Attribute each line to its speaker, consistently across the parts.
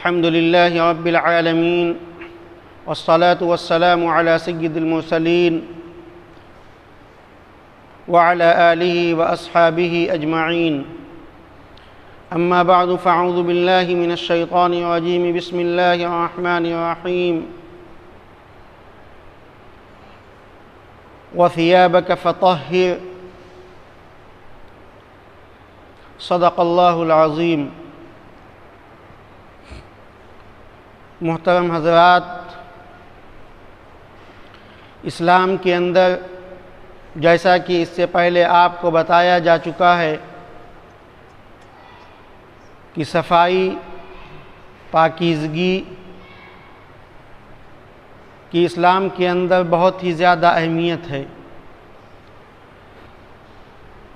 Speaker 1: الحمد لله رب العالمين والصلاة والسلام على سيد المرسلين وعلى آله وأصحابه أجمعين أما بعد فأعوذ بالله من الشيطان الرجيم بسم الله الرحمن الرحيم وثيابك فطهر صدق اللہ العظیم۔ محترم حضرات، اسلام کے اندر جیسا کہ اس سے پہلے آپ کو بتایا جا چکا ہے کہ صفائی، پاکیزگی کی اسلام کے اندر بہت ہی زیادہ اہمیت ہے۔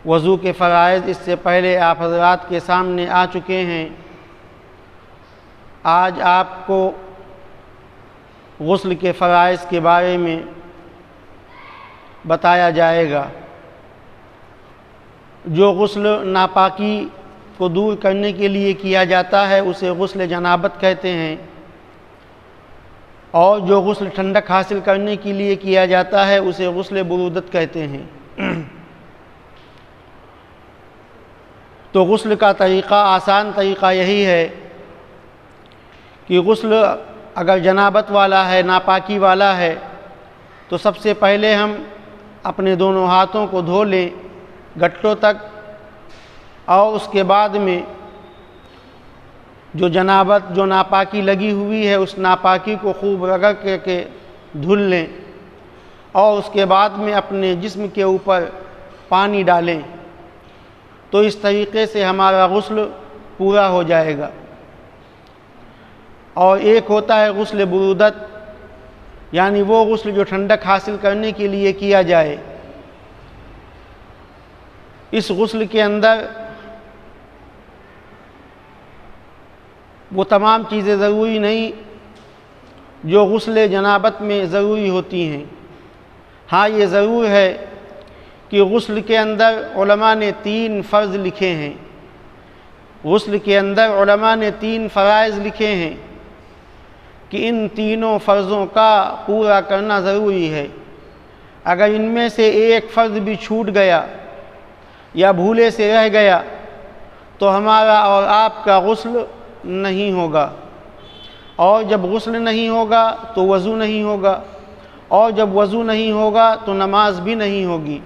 Speaker 1: وضو کے فرائض اس سے پہلے آپ حضرات کے سامنے آ چکے ہیں۔ آج آپ کو غسل کے فرائض کے بارے میں بتایا جائے گا۔ جو غسل ناپاکی کو دور کرنے کے لیے کیا جاتا ہے اسے غسل جنابت کہتے ہیں، اور جو غسل ٹھنڈک حاصل کرنے کے لیے کیا جاتا ہے اسے غسل برودت کہتے ہیں۔ تو غسل کا طریقہ، آسان طریقہ یہی ہے کہ غسل اگر جنابت والا ہے، ناپاکی والا ہے، تو سب سے پہلے ہم اپنے دونوں ہاتھوں کو دھو لیں گٹوں تک، اور اس کے بعد میں جو جنابت، جو ناپاکی لگی ہوئی ہے اس ناپاکی کو خوب رگڑ کے دھل لیں، اور اس کے بعد میں اپنے جسم کے اوپر پانی ڈالیں۔ تو اس طریقے سے ہمارا غسل پورا ہو جائے گا۔ اور ایک ہوتا ہے غسل برودت، یعنی وہ غسل جو ٹھنڈک حاصل کرنے کے لیے کیا جائے۔ اس غسل کے اندر وہ تمام چیزیں ضروری نہیں جو غسل جنابت میں ضروری ہوتی ہیں۔ ہاں، یہ ضرور ہے کہ غسل کے اندر علماء نے 3 فرض لکھے ہیں۔ غسل کے اندر علماء نے 3 فرائض لکھے ہیں کہ ان تینوں فرضوں کا پورا کرنا ضروری ہے۔ اگر ان میں سے ایک فرض بھی چھوٹ گیا یا بھولے سے رہ گیا تو ہمارا اور آپ کا غسل نہیں ہوگا، اور جب غسل نہیں ہوگا تو وضو نہیں ہوگا، اور جب وضو نہیں ہوگا تو نماز بھی نہیں ہوگی۔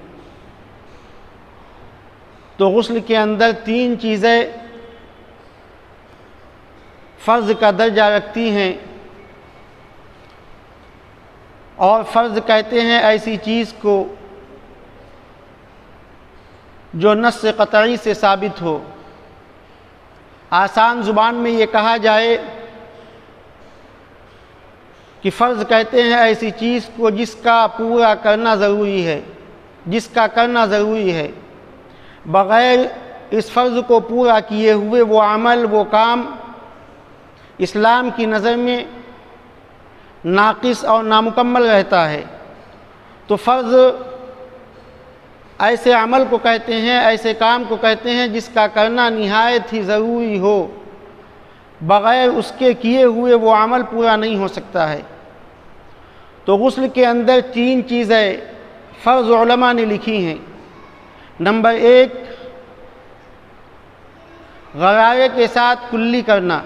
Speaker 1: تو غسل کے اندر 3 چیزیں فرض کا درجہ رکھتی ہیں، اور فرض کہتے ہیں ایسی چیز کو جو نص قطعی سے ثابت ہو۔ آسان زبان میں یہ کہا جائے کہ فرض کہتے ہیں ایسی چیز کو جس کا پورا کرنا ضروری ہے، جس کا کرنا ضروری ہے۔ بغیر اس فرض کو پورا کیے ہوئے وہ عمل، وہ کام اسلام کی نظر میں ناقص اور نامکمل رہتا ہے۔ تو فرض ایسے عمل کو کہتے ہیں، ایسے کام کو کہتے ہیں جس کا کرنا نہایت ہی ضروری ہو، بغیر اس کے کیے ہوئے وہ عمل پورا نہیں ہو سکتا ہے۔ تو غسل کے اندر 3 چیزیں فرض علماء نے لکھی ہیں۔ نمبر 1، غرارے کے ساتھ کلی کرنا۔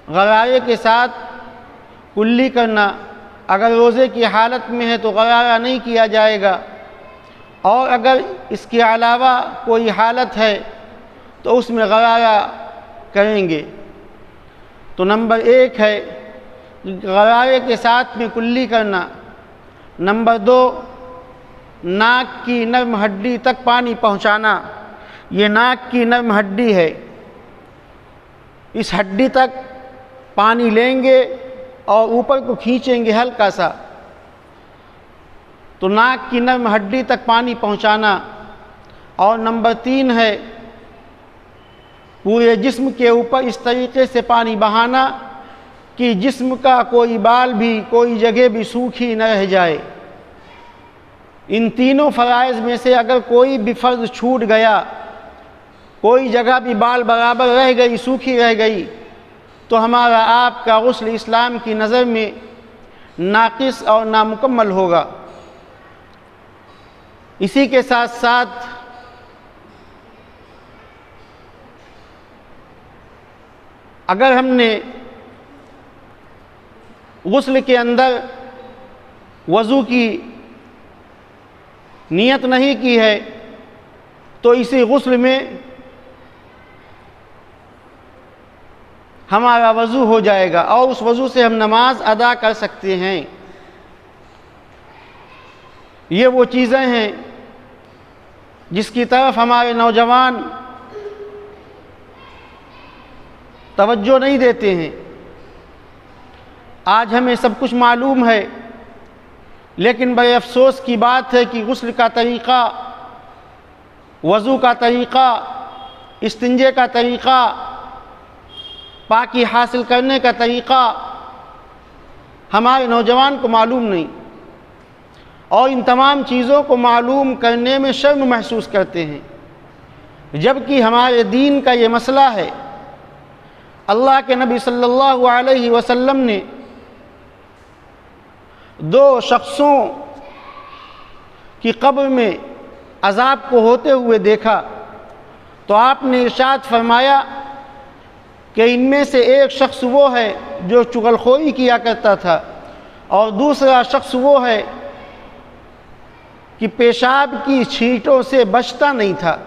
Speaker 1: غرارے کے ساتھ کلی کرنا، اگر روزے کی حالت میں ہے تو غرارہ نہیں کیا جائے گا، اور اگر اس کے علاوہ کوئی حالت ہے تو اس میں غرارہ کریں گے۔ تو نمبر 1 ہے غرارے کے ساتھ میں کلی کرنا۔ نمبر 2، ناک کی نرم ہڈی تک پانی پہنچانا۔ یہ ناک کی نرم ہڈی ہے، اس ہڈی تک پانی لیں گے اور اوپر کو کھینچیں گے ہلکا سا، تو ناک کی نرم ہڈی تک پانی پہنچانا۔ اور نمبر 3 ہے پورے جسم کے اوپر اس طریقے سے پانی بہانا کہ جسم کا کوئی بال بھی، کوئی جگہ بھی سوکھی نہ رہ جائے۔ ان تینوں فرائض میں سے اگر کوئی بھی فرض چھوٹ گیا، کوئی جگہ بھی بال برابر رہ گئی، سوکھی رہ گئی، تو ہمارا آپ کا غسل اسلام کی نظر میں ناقص اور نامکمل ہوگا۔ اسی کے ساتھ ساتھ اگر ہم نے غسل کے اندر وضو کی نیت نہیں کی ہے تو اسی غسل میں ہمارا وضو ہو جائے گا اور اس وضو سے ہم نماز ادا کر سکتے ہیں۔ یہ وہ چیزیں ہیں جس کی طرف ہمارے نوجوان توجہ نہیں دیتے ہیں۔ آج ہمیں سب کچھ معلوم ہے، لیکن بڑے افسوس کی بات ہے کہ غسل کا طریقہ، وضو کا طریقہ، استنجے کا طریقہ، پاکی حاصل کرنے کا طریقہ ہمارے نوجوان کو معلوم نہیں، اور ان تمام چیزوں کو معلوم کرنے میں شرم محسوس کرتے ہیں، جبکہ ہمارے دین کا یہ مسئلہ ہے۔ اللہ کے نبی صلی اللہ علیہ وسلم نے دو شخصوں کی قبر میں عذاب کو ہوتے ہوئے دیکھا تو آپ نے ارشاد فرمایا کہ ان میں سے ایک شخص وہ ہے جو چغلخوری کیا کرتا تھا، اور دوسرا شخص وہ ہے کہ پیشاب کی چھینٹوں سے بچتا نہیں تھا۔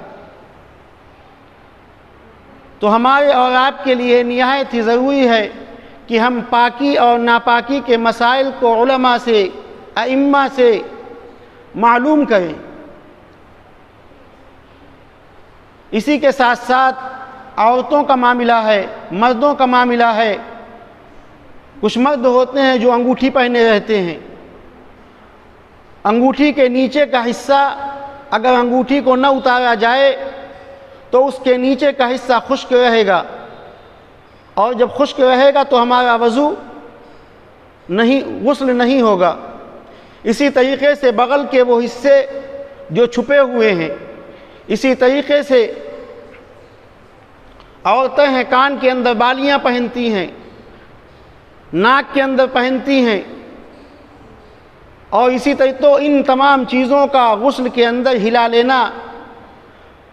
Speaker 1: تو ہمارے اور آپ کے لیے نہایت ہی ضروری ہے کہ ہم پاکی اور ناپاکی کے مسائل کو علماء سے، ائمہ سے معلوم کریں۔ اسی کے ساتھ ساتھ عورتوں کا معاملہ ہے، مردوں کا معاملہ ہے۔ کچھ مرد ہوتے ہیں جو انگوٹھی پہنے رہتے ہیں، انگوٹھی کے نیچے کا حصہ اگر انگوٹھی کو نہ اتارا جائے تو اس کے نیچے کا حصہ خشک رہے گا، اور جب خشک رہے گا تو ہمارا وضو غسل نہیں ہوگا۔ اسی طریقے سے بغل کے وہ حصے جو چھپے ہوئے ہیں، اسی طریقے سے عورتیں ہیں کان کے اندر بالیاں پہنتی ہیں، ناک کے اندر پہنتی ہیں، اور اسی طرح تو ان تمام چیزوں کا غسل کے اندر ہلا لینا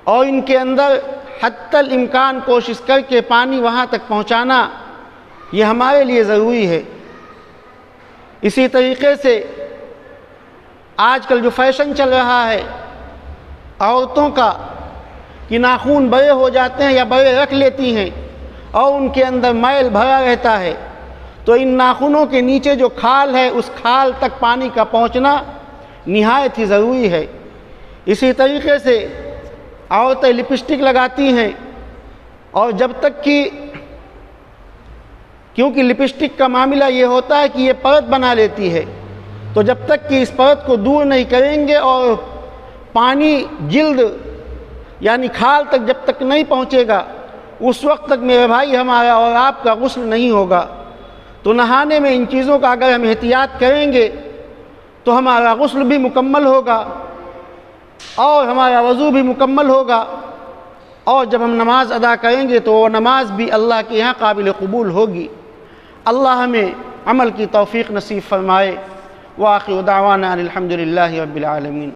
Speaker 1: اور ان کے اندر حتی الامکان کوشش کر کے پانی وہاں تک پہنچانا یہ ہمارے لیے ضروری ہے۔ اسی طریقے سے آج کل جو فیشن چل رہا ہے عورتوں کا کہ ناخن بڑے ہو جاتے ہیں یا بڑے رکھ لیتی ہیں اور ان کے اندر میل بھرا رہتا ہے، تو ان ناخنوں کے نیچے جو کھال ہے اس کھال تک پانی کا پہنچنا نہایت ہی ضروری ہے۔ اسی طریقے سے عورتیں لپسٹک لگاتی ہیں، اور جب تک کہ کیونکہ لپسٹک کا معاملہ یہ ہوتا ہے کہ یہ پرت بنا لیتی ہے، تو جب تک کہ اس پرت کو دور نہیں کریں گے اور پانی جلد یعنی کھال تک جب تک نہیں پہنچے گا اس وقت تک میرے بھائی ہمارا اور آپ کا غسل نہیں ہوگا۔ تو نہانے میں ان چیزوں کا اگر ہم احتیاط کریں گے تو ہمارا غسل بھی مکمل ہوگا اور ہمارا وضو بھی مکمل ہوگا، اور جب ہم نماز ادا کریں گے تو وہ نماز بھی اللہ کے یہاں قابل قبول ہوگی۔ اللہ ہمیں عمل کی توفیق نصیب فرمائے۔ وآخر دعوانا الحمد للہ رب العالمین۔